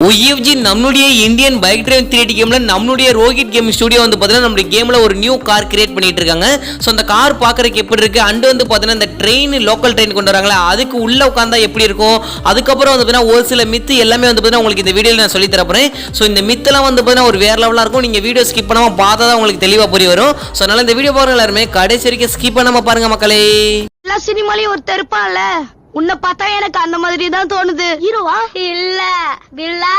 OFG நம்மளுடைய Indian bike drive 3D கேம்ல நம்மளுடைய ரோஹித் கேம் ஸ்டுடியோ வந்து பார்த்தீங்கன்னா நம்மளுடைய கேம்ல ஒரு நியூ கார் கிரியேட் பண்ணிட்டு இருக்காங்க. ஸோ அந்த கார் பார்க்கறதுக்கு எப்படி இருக்கு அண்ட் வந்து பார்த்தீங்கன்னா இந்த ட்ரெயின் லோக்கல் ட்ரெயின் கொண்டு வராங்களா அதுக்கு உள்ள உட்காந்தா எப்படி இருக்கும், அதுக்கப்புறம் வந்து பார்த்தீங்கன்னா ஒரு சில மித்து எல்லாமே வந்து பார்த்தீங்கன்னா உங்களுக்கு இந்த வீடியோவில் நான் சொல்லி தரப்போறேன். ஸோ இந்த மித்தெல்லாம் வந்து பார்த்தீங்கன்னா ஒரு வேற லெவலாக இருக்கும். நீங்கள் வீடியோ ஸ்கிப் பண்ணாம பார்த்தா தான் உங்களுக்கு தெளிவாக புரிய வரும். ஸோ அதனால இந்த வீடியோ பாருங்க எல்லாருமே கடைசி வரைக்கும் ஸ்கிப் பண்ணாம பாருங்க மக்களே. எல்லா சினிமாலையும் ஒரு தெருப்பான்ல உன்னை பார்த்தா எனக்கு அந்த மாதிரி தான் தோணுது. ஹீரோவா இல்ல வில்லா.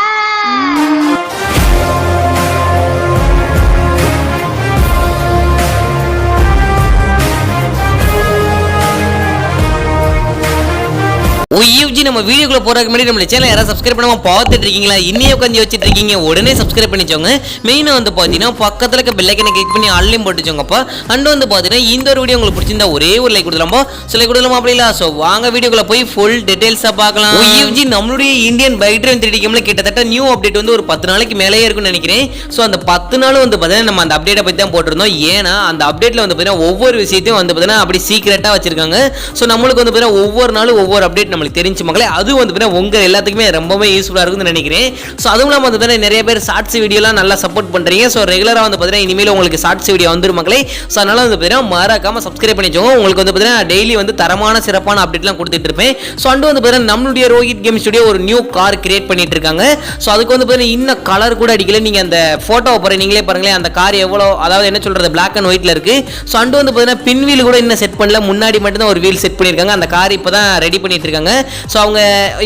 OFG நம்ம வீடியோக்குள்ள போறதுக்கு முன்னாடி நம்ம சேனலை யாராவது சப்ஸ்கிரைப் பண்ணாம பார்த்துட்டு இருக்கீங்களா, இன்னையே உட்காந்து வச்சிட்டு இருக்கீங்க, உடனே சப்ஸ்கிரைப் பண்ணிச்சோங்க. மெயினா வந்து பாத்தீங்கன்னா பக்கத்துல இருக்க பெல் ஐக்கனை கிளிக் பண்ணி ஆன்லைன் போட்டுச்சோங்கப்பா. அண்ட் வந்து பாத்தீங்கன்னா இந்த ஒரு வீடியோ உங்களுக்கு பிடிச்சிருந்தா ஒரே ஒரு லைக் கொடுத்துலாமா, சில கொடுத்துலாமா அப்படி இல்ல. ஸோ வாங்க வீடியோக்குள்ள போய் ஃபுல் டீடைல்ஸா பார்க்கலாம். OFG நம்மளுடைய இந்தியன் பைக் டிரைவ் 3D கேம்ல கிட்டத்தட்ட நியூ அப்டேட் வந்து ஒரு 10 நாளைக்கு மேலேயே இருக்கும்னு நினைக்கிறேன். ஸோ அந்த 10 நாள் வந்து பாத்தீங்கன்னா நம்ம அந்த அப்டேட்டை பத்தி தான் போட்டிருந்தோம். ஏன்னா அந்த அப்டேட்ல வந்து பாத்தீங்கன்னா ஒவ்வொரு விஷயத்தையும் வந்து பாத்தீங்கன்னா அப்படி சீக்கிரட்டா வச்சிருக்காங்க. ஸோ நம்மளுக்கு வந்து பாத்தீங்கன்னா ஒவ்வொரு நாளும் ஒவ்வொரு அப்டேட் நம்மளுக்கு தெரிஞ்சு மக்களே, அது வந்து உங்க எல்லாத்துக்குமே ரொம்பவே யூஸ்ஃபுல்லா இருக்கும்னு நினைக்கிறேன். ஸோ அதுவும் இல்லாமல் வந்து நிறைய பேர் ஷார்ட்ஸ் வீடியோலாம் நல்லா சப்போர்ட் பண்றீங்க. ஸோ ரெகுலரா வந்து பார்த்தீங்கன்னா இனிமேல் உங்களுக்கு ஷார்ட்ஸ் வீடியோ வந்துடும் மக்களே. ஸோ அதனால வந்து பார்த்தீங்கன்னா மறக்காம சப்ஸ்கிரைப் பண்ணிச்சோங்க. உங்களுக்கு வந்து பார்த்தீங்கன்னா டெய்லி வந்து தரமான சிறப்பான அப்டேட்லாம் கொடுத்துட்டு இருப்பேன். ஸோ அண்ட் வந்து பார்த்தீங்கன்னா நம்மளுடைய ரோஹித் கேம் ஸ்டுடியோ ஒரு நியூ கார் கிரியேட் பண்ணிட்டு இருக்காங்க. ஸோ அதுக்கு வந்து பார்த்தீங்கன்னா இன்னும் கலர் கூட அடிக்கல. நீங்க அந்த போட்டோவை பாருங்க, நீங்களே பாருங்களேன் அந்த கார் எவ்வளோ, அதாவது என்ன சொல்றது பிளாக் அண்ட் ஒயிட்ல இருக்கு. ஸோ அண்ட் வந்து பார்த்தீங்கன்னா பின் வீல் கூட இன்னும் செட் பண்ணல, முன்னாடி மட்டும் தான் ஒரு வீல் செட் பண்ணியிருக்காங்க. அந்த கார் இப்போ தான் ரெடி பண்ணிட்டு இருக்காங்க. ஸோ அவங்க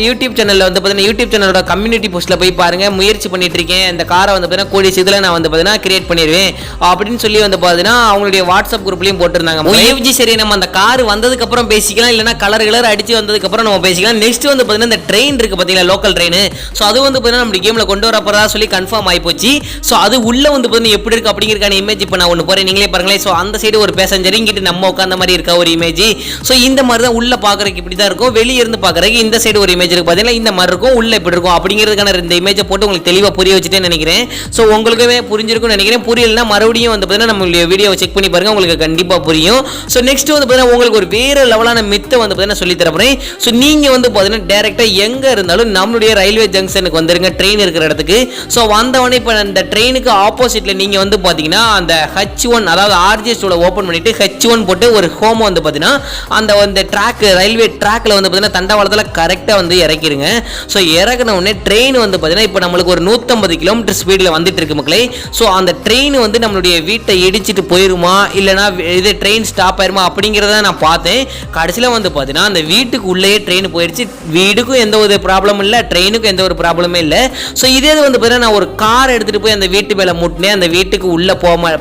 யூடியூப் சேனல்ல வந்து பார்த்தீங்கன்னா யூடியூப் சேனலோட கம்யூனிட்டி போஸ்ட்ல போய் பாருங்க, முயற்சி பண்ணிட்டு இருக்கேன் இந்த காரை வந்து பார்த்தீங்கன்னா கூடிய சீக்கிரத்துல நான் வந்து பார்த்தீங்கன்னா கிரியேட் பண்ணிடுவேன் அப்படின்னு சொல்லி வந்து பார்த்தீங்கன்னா அவங்களுடைய வாட்ஸ்அப் குரூப்லயும் போட்டிருந்தாங்க. OFG சரி நம்ம அந்த கார் வந்ததுக்கு அப்புறம் பேசிக்கலாம், இல்லைன்னா கலர் அடிச்சு வந்ததுக்கு அப்புறம் நம்ம பேசிக்கலாம். நெக்ஸ்ட் வந்து பார்த்தீங்கன்னா இந்த ட்ரெயின் இருக்கு பார்த்தீங்களா லோக்கல் ட்ரெயின். ஸோ அது வந்து பார்த்தீங்கன்னா நம்ம கேம்ல கொண்டு வரப்போறதா சொல்லி கன்ஃபார்ம் ஆகி போச்சு. ஸோ அது உள்ள வந்து பார்த்தீங்கன்னா எப்படி இருக்கு அப்படிங்கிறக்கான இமேஜ் இப்போ நான் ஒன்று போறேன், நீங்களே பாருங்களேன். ஸோ அந்த சைடு ஒரு பேசஞ்சர் இங்கிட்டு நம்ம உட்காந்த மாதிரி இருக்க ஒரு இமேஜ். ஸோ இந்த மாதிரி தான் உள்ள பாக்குறதுக்கு இப்படி தான் இருக்கும், வெளியே இருந்து பாக்குறதுக்கு இந்த சைடு ஒரு இமேஜ் இருக்கு பார்த்தீங்கன்னா இந்த மாதிரி இருக்கும், உள்ள இப்படி இருக்கும் அப்படிங்கிறதுக்கான இந்த இமேஜை போட்டு உங்களுக்கு தெளிவாக புரிய வச்சுட்டேன்னு நினைக்கிறேன். ஸோ உங்களுக்குமே புரிஞ்சிருக்கும்னு நினைக்கிறேன். புரியலன்னா மறுபடியும் வந்து பார்த்தீங்கன்னா நம்மளுடைய வீடியோவை செக் பண்ணி பாருங்க, உங்களுக்கு கண்டிப்பாக புரியும். ஸோ நெக்ஸ்ட் வந்து பார்த்தீங்கன்னா உங்களுக்கு ஒரு வேற லெவலான மித்தை வந்து பார்த்தீங்கன்னா சொல்லி தரப்போறேன். ஸோ நீங்க வந்து பார்த்தீங்கன்னா டேரக்டா எங்க இருந்தாலும் நம்மளுடைய ரயில்வே ஜங்ஷனுக்கு வந்துருங்க, ட்ரெயின் இருக்கிற இடத்துக்கு. ஸோ வந்தவொடனே இப்போ அந்த ட்ரெயினுக்கு ஆப்போசிட்ல நீங்க வந்து பார்த்தீங்கன்னா அந்த H1 அதாவது RGS-ஓட ஓப்பன் பண்ணிட்டு H1 போட்டு ஒரு ஹோம் வந்து பார்த்தீங்கன்னா அந்த ட்ராக் ரயில்வே ட்ராக்ல வந்து பார்த்தீங்கன்னா தண்டவாளத்தில் கரெக்டாக வந்து இறக்கிருங்க. ஸோ இறக்குன உடனே ட்ரெயின் வந்து பார்த்தீங்கன்னா இப்போ நம்மளுக்கு ஒரு 150 கிலோமீட்டர் ஸ்பீடில் வந்துட்டு இருக்கு மக்களே. ஸோ அந்த ட்ரெயின் வந்து நம்மளுடைய வீட்டை இடிச்சிட்டு போயிருமா இல்லைனா இது ட்ரெயின் ஸ்டாப் ஆயிருமா அப்படிங்கிறத நான் பார்த்தேன். கடைசியில் வந்து பார்த்தீங்கன்னா அந்த வீட்டுக்கு உள்ளே ட்ரெயின் போயிடுச்சு. வீடுக்கும் எந்த ஒரு ப்ராப்ளம் இல்லை, ட்ரெயினுக்கும் எந்த ஒரு ப்ராப்ளமே இல்லை. ஸோ இதே வந்து பார்த்தீங்கன்னா நான் ஒரு கார் எடுத்துகிட்டு போய் அந்த வீட்டு மேலே முட்டினேன், அந்த வீட்டுக்கு உள்ளே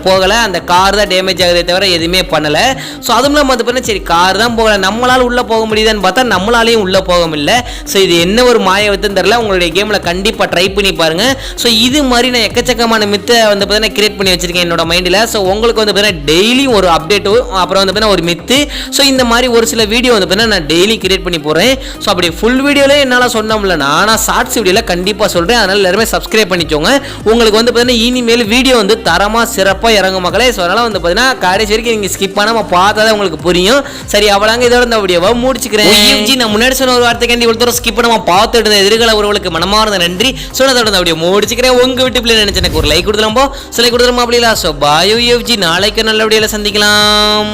போகலை, அந்த கார் தான் டேமேஜ் ஆகுதே தவிர எதுவுமே பண்ணலை. ஸோ அதுவும் இல்லாமல் வந்து பார்த்தீங்கன்னா சரி கார் தான் போகலை, நம்மளால் உள்ளே போக முடியுதான்னு பார்த்தா நம்மளாலையும் உள்ளே போக முடியல. ஸோ இது என்ன ஒரு மாயவத்துன்னு தெரியல, உங்களுடைய கேம்ல கண்டிப்பா ட்ரை பண்ணி பாருங்க. ஸோ இது மாதிரி நான் எக்கச்சக்கமான மித்தை வந்து பார்த்தீங்கன்னா கிரியேட் பண்ணி வச்சிருக்கேன் என்னோட மைண்டில். ஸோ உங்களுக்கு வந்து பார்த்தீங்கன்னா டெய்லி ஒரு அப்டேட்டும் அப்புறம் வந்து பார்த்தீங்கன்னா ஒரு மித்து. ஸோ இந்த மாதிரி ஒரு சில வீடியோ வந்து பார்த்தீங்கன்னா நான் டெய்லி கிரியேட் பண்ணி போறேன். ஸோ அப்படி ஃபுல் வீடியோல என்னால் சொன்னோம்ல, நான் ஷார்ட்ஸ் வீடியோல கண்டிப்பாக சொல்றேன். அதனால எல்லாருமே சப்ஸ்கிரைப் பண்ணிக்கோங்க. உங்களுக்கு வந்து பார்த்தீங்கன்னா இனிமேல் வீடியோ வந்து தரமா சிறப்பாக இறங்கும் மக்களே. ஸோ அதனால வந்து பார்த்தீங்கன்னா கடைசி வரைக்கும் நீங்க ஸ்கிப் பண்ணாம பார்த்தா தான் உங்களுக்கு புரியும். சரி அவ்வளோங்க, இதோட இந்த வீடியோவை முடிச்சுக்கிறேன். நான் முன்னாடி சொன்ன ஒரு வார்த்தைக்கு இவ்வளோ ஸ்கிப் பண்ணாம பார்த்துட்டு எதிர்கால உறவுகளுக்கு மனமார்ந்த நன்றி. சொன்னதோட அப்படியே முடிச்சுக்கிறேன். உங்க வீட்டு பிள்ளை நினைச்சு எனக்கு ஒரு லைக் கொடுத்துலாம்போ, சிலை கொடுத்துலாமா அப்படி இல்லை. ஸோ பாய் OFG, நாளைக்கு நல்ல வீடியோல சந்திக்கலாம்.